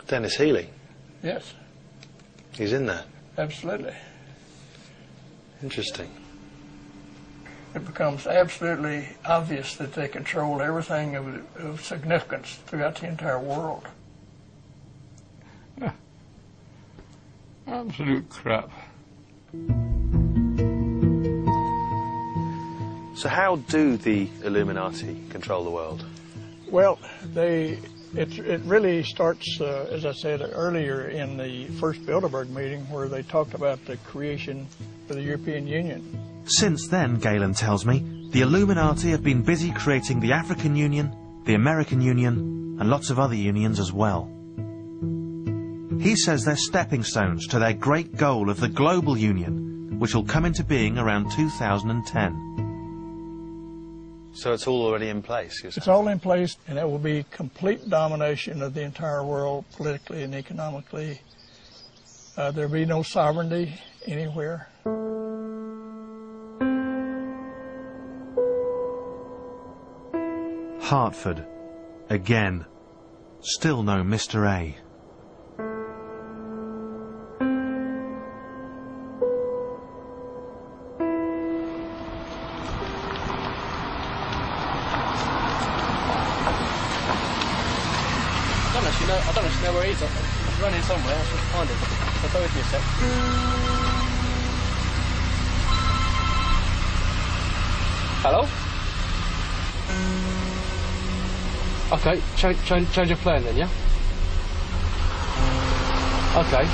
Dennis Healy. Yes. He's in there. Absolutely. Interesting. It becomes absolutely obvious that they control everything of significance throughout the entire world. Absolute crap. So how do the Illuminati control the world? Well, it really starts, as I said earlier, in the first Bilderberg meeting where they talked about the creation of the European Union. Since then, Galen tells me, the Illuminati have been busy creating the African Union, the American Union, and lots of other unions as well. He says they're stepping stones to their great goal of the global union, which will come into being around 2010. So it's all already in place, you're saying? It's all in place, and it will be complete domination of the entire world, politically and economically. There will be no sovereignty anywhere. Hartford. Again. Still no Mr. A. I don't actually know where he is. He's running somewhere. I should find him. So bear with me a sec. Hello? Okay, change your plan then, yeah? Okay.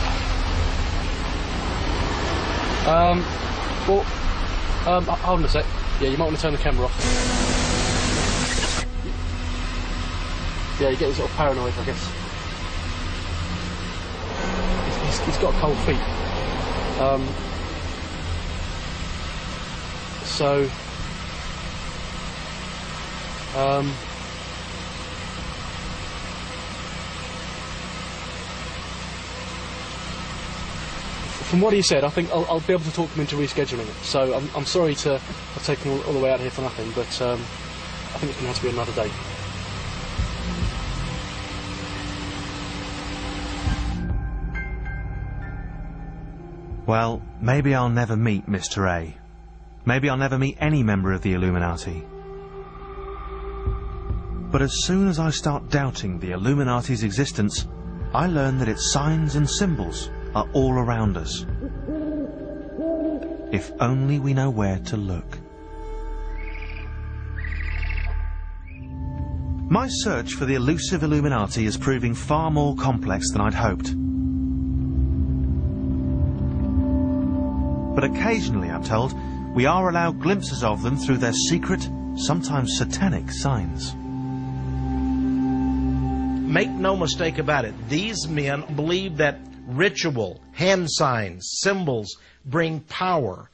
Hold on a sec. Yeah, you might want to turn the camera off. Yeah, you get sort of paranoid, I guess. He's got cold feet. From what he said, I think I'll be able to talk him into rescheduling it. So I'm sorry to have taken all the way out here for nothing, but I think it's going to have to be another day. Well, maybe I'll never meet Mr. A. Maybe I'll never meet any member of the Illuminati. But as soon as I start doubting the Illuminati's existence, I learn that its signs and symbols are all around us. If only we know where to look. My search for the elusive Illuminati is proving far more complex than I'd hoped. But occasionally, I'm told, we are allowed glimpses of them through their secret, sometimes satanic signs. Make no mistake about it, these men believe that ritual, hand signs, symbols bring power.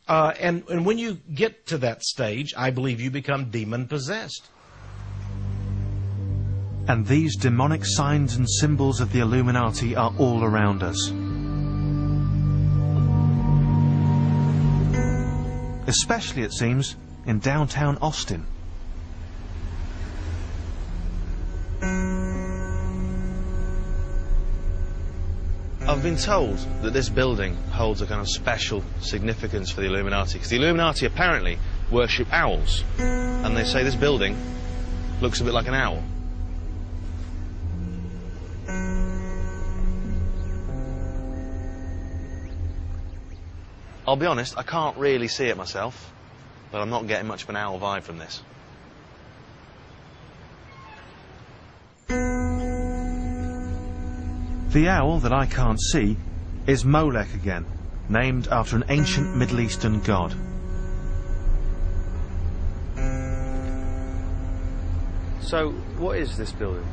And when you get to that stage, I believe you become demon-possessed. And these demonic signs and symbols of the Illuminati are all around us. Especially, it seems, in downtown Austin. I've been told that this building holds a kind of special significance for the Illuminati, because the Illuminati apparently worship owls, and they say this building looks a bit like an owl. I'll be honest, I can't really see it myself, but I'm not getting much of an owl vibe from this. The owl that I can't see is Molech again, named after an ancient Middle Eastern god. So, what is this building?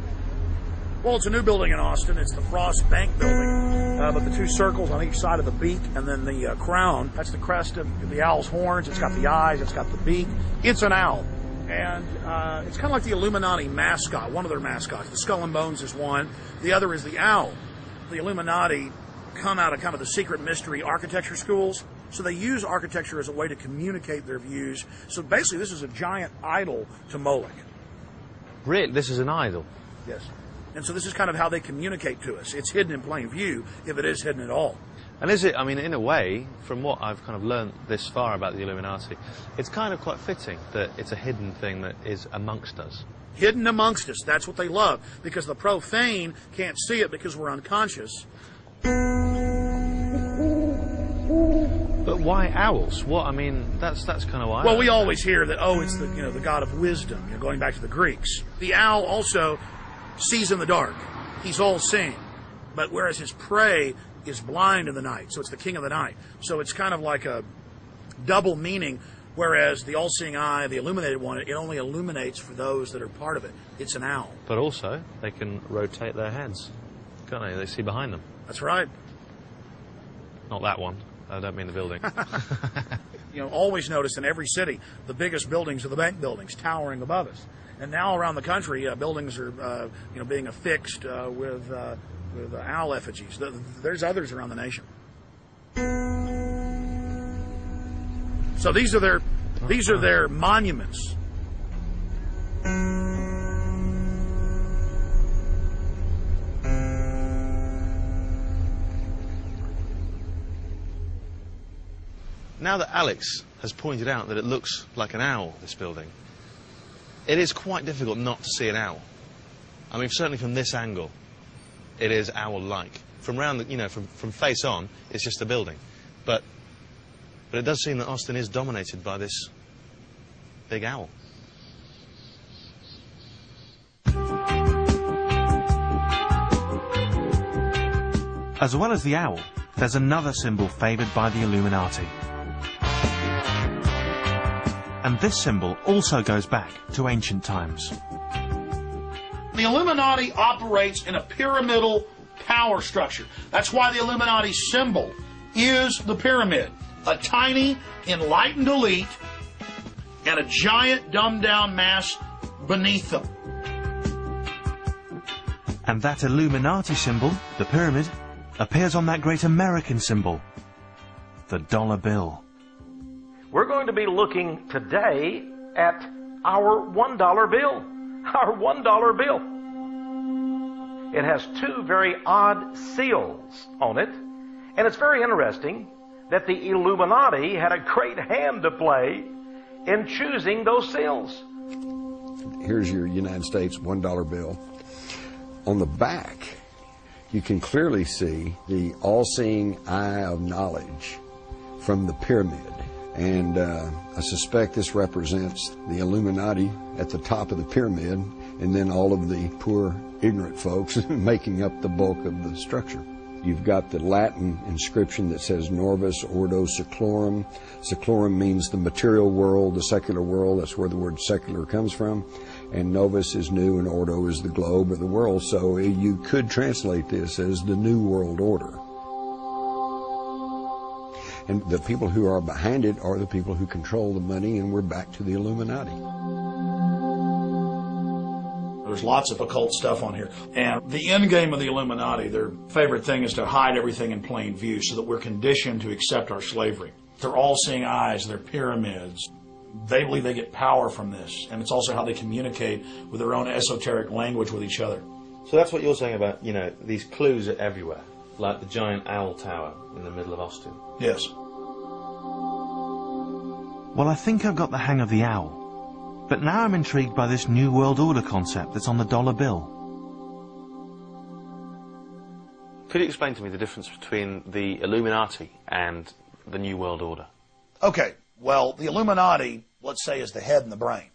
Well, it's a new building in Austin. It's the Frost Bank building. But the two circles on each side of the beak and then the crown, that's the crest of the owl's horns. It's got the eyes. It's got the beak. It's an owl. And it's kind of like the Illuminati mascot, one of their mascots. The Skull and Bones is one. The other is the owl. The Illuminati come out of kind of the secret mystery architecture schools. So they use architecture as a way to communicate their views. So basically, this is a giant idol to Moloch. Really? This is an idol? Yes. And so this is kind of how they communicate to us. It's hidden in plain view, if it is hidden at all. And is it, I mean, in a way, from what I've kind of learned this far about the Illuminati, it's kind of quite fitting that it's a hidden thing that is amongst us. Hidden amongst us, that's what they love, because the profane can't see it because we're unconscious. But why owls? What, I mean, that's kind of why. Well, we always hear that, oh, it's the god of wisdom, going back to the Greeks. The owl also sees in the dark. He's all-seeing. But whereas his prey is blind in the night, so it's the king of the night. So it's kind of like a double meaning, whereas the all-seeing eye, the illuminated one, it only illuminates for those that are part of it. It's an owl. But also, they can rotate their heads, can't they? They see behind them. That's right. Not that one. I don't mean the building. Always notice in every city, the biggest buildings are the bank buildings, towering above us. And now around the country, buildings are, being affixed with owl effigies. There's others around the nation. So these are their monuments. Now that Alex has pointed out that it looks like an owl, this building, it is quite difficult not to see an owl. I mean, certainly from this angle, it is owl-like. From round, from face on, it's just a building. But it does seem that Austin is dominated by this big owl. As well as the owl, there's another symbol favoured by the Illuminati. And this symbol also goes back to ancient times. The Illuminati operates in a pyramidal power structure. That's why the Illuminati symbol is the pyramid. A tiny, enlightened elite and a giant, dumbed-down mass beneath them. And that Illuminati symbol, the pyramid, appears on that great American symbol, the dollar bill. We're going to be looking today at our $1 bill. Our $1 bill. It has two very odd seals on it, and it's very interesting that the Illuminati had a great hand to play in choosing those seals. Here's your United States $1 bill. On the back, you can clearly see the all-seeing eye of knowledge from the pyramid. And I suspect this represents the Illuminati at the top of the pyramid, and then all of the poor, ignorant folks making up the bulk of the structure. You've got the Latin inscription that says Norvis Ordo Seclorum. Seclorum means the material world, the secular world. That's where the word secular comes from. And Novus is new, and Ordo is the globe or the world. So you could translate this as the New World Order. And the people who are behind it are the people who control the money, and we're back to the Illuminati. There's lots of occult stuff on here. And the end game of the Illuminati, their favorite thing is to hide everything in plain view so that we're conditioned to accept our slavery. They're all-seeing eyes, they're pyramids. They believe they get power from this. And it's also how they communicate with their own esoteric language with each other. So that's what you're saying about, these clues are everywhere, like the giant owl tower in the middle of Austin. Yes. Well, I think I've got the hang of the owl. But now I'm intrigued by this New World Order concept that's on the dollar bill. Could you explain to me the difference between the Illuminati and the New World Order? Okay, well, the Illuminati, let's say, is the head and the brain.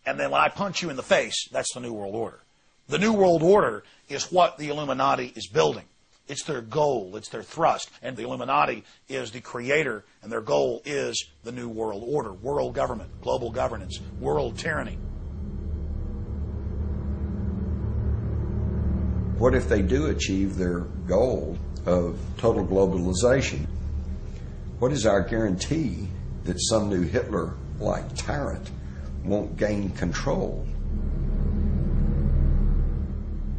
And then when I punch you in the face, that's the New World Order. The New World Order is what the Illuminati is building. It's their goal, it's their thrust. And the Illuminati is the creator, and their goal is the New World Order, world government, global governance, world tyranny. What if they do achieve their goal of total globalization? What is our guarantee that some new Hitler-like tyrant won't gain control?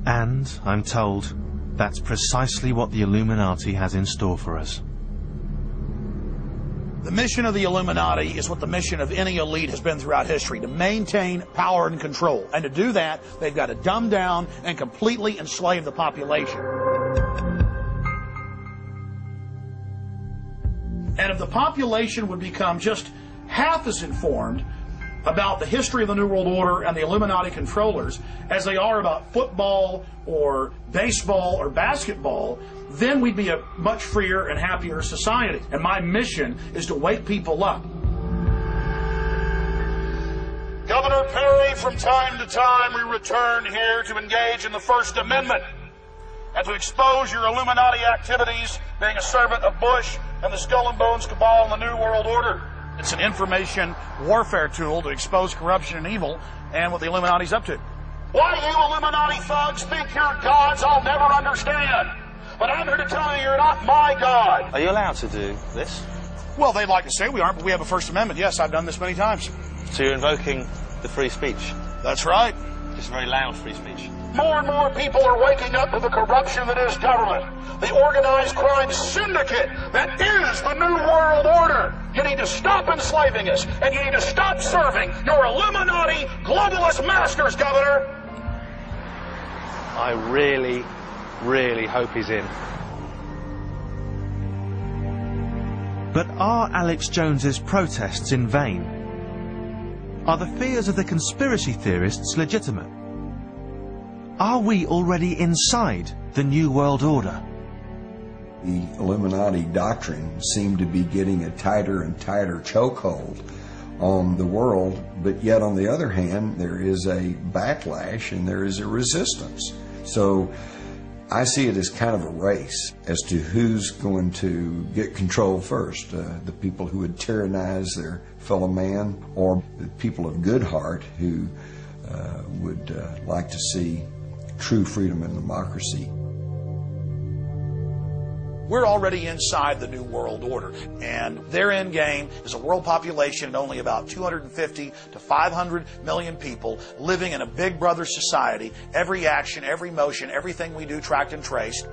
And, I'm told, that's precisely what the Illuminati has in store for us. The mission of the Illuminati is what the mission of any elite has been throughout history, to maintain power and control. And to do that, they've got to dumb down and completely enslave the population. And if the population would become just half as informed about the history of the New World Order and the Illuminati controllers as they are about football or baseball or basketball, then we'd be a much freer and happier society. And my mission is to wake people up. Governor Perry, from time to time we return here to engage in the First Amendment and to expose your Illuminati activities, being a servant of Bush and the Skull and Bones cabal and the New World Order. It's an information warfare tool to expose corruption and evil and what the Illuminati's up to. Why you Illuminati thugs think you're gods, I'll never understand. But I'm here to tell you, you're not my God. Are you allowed to do this? Well, they'd like to say we aren't, but we have a First Amendment. Yes, I've done this many times. So you're invoking the free speech? That's right. Just very loud free speech. More and more people are waking up to the corruption that is government. The organized crime syndicate that is the New World Order. You need to stop enslaving us, and you need to stop serving your Illuminati globalist masters, Governor. I really hope he's in. But are Alex Jones's protests in vain? Are the fears of the conspiracy theorists legitimate? Are we already inside the New World Order? The Illuminati doctrine seemed to be getting a tighter and tighter chokehold on the world, but yet on the other hand, there is a backlash and there is a resistance. So I see it as kind of a race as to who's going to get control first, the people who would tyrannize their fellow man, or the people of good heart who would like to see true freedom and democracy. We're already inside the New World Order, and their end game is a world population of only about 250 to 500 million people living in a big brother society, every action, every motion, everything we do tracked and traced.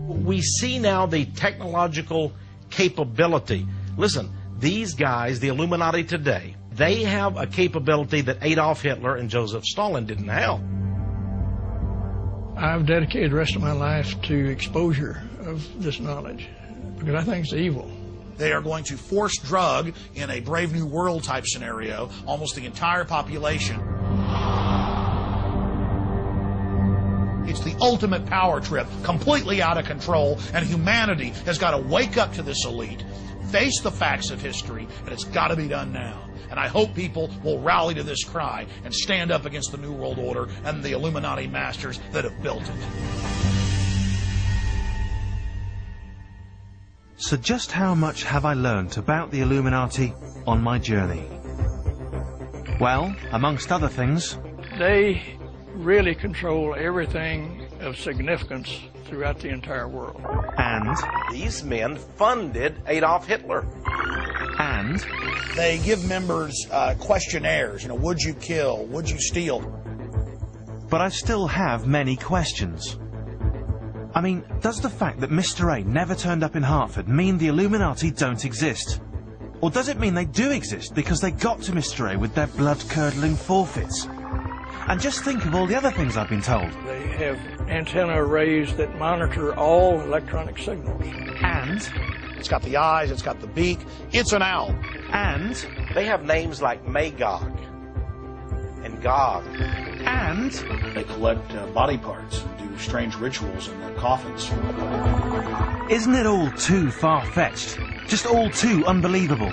We see now the technological capability. Listen, these guys, the Illuminati today, they have a capability that Adolf Hitler and Joseph Stalin didn't have. I've dedicated the rest of my life to exposure of this knowledge because I think it's evil. They are going to force drug in a Brave New World type scenario almost the entire population. It's the ultimate power trip, completely out of control, and humanity has got to wake up to this elite, face the facts of history, and it's got to be done now. And I hope people will rally to this cry and stand up against the New World Order and the Illuminati masters that have built it. So just how much have I learnt about the Illuminati on my journey? Well, amongst other things, They really control everything of significance throughout the entire world. and These men funded Adolf Hitler. and They give members questionnaires, would you kill, would you steal? but I still have many questions. I mean, does the fact that Mr. A never turned up in Hartford mean the Illuminati don't exist? Or does it mean they do exist because they got to Mr. A with their blood-curdling forfeits? And just think of all the other things I've been told. They have antenna arrays that monitor all electronic signals. And It's got the eyes, it's got the beak, it's an owl. And They have names like Magog and Gog. and They collect body parts and do strange rituals in the coffins. isn't it all too far-fetched? Just all too unbelievable.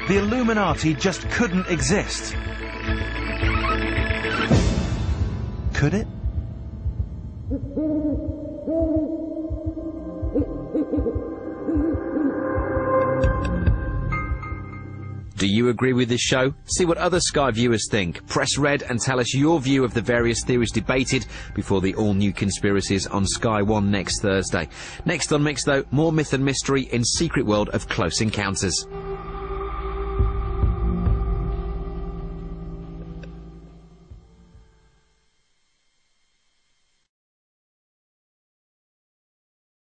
The Illuminati just couldn't exist. Could it? Do you agree with this show? See what other Sky viewers think. Press red and tell us your view of the various theories debated before the all-new conspiracies on Sky 1 next Thursday. Next on Mix, though, more myth and mystery in Secret World of Close Encounters.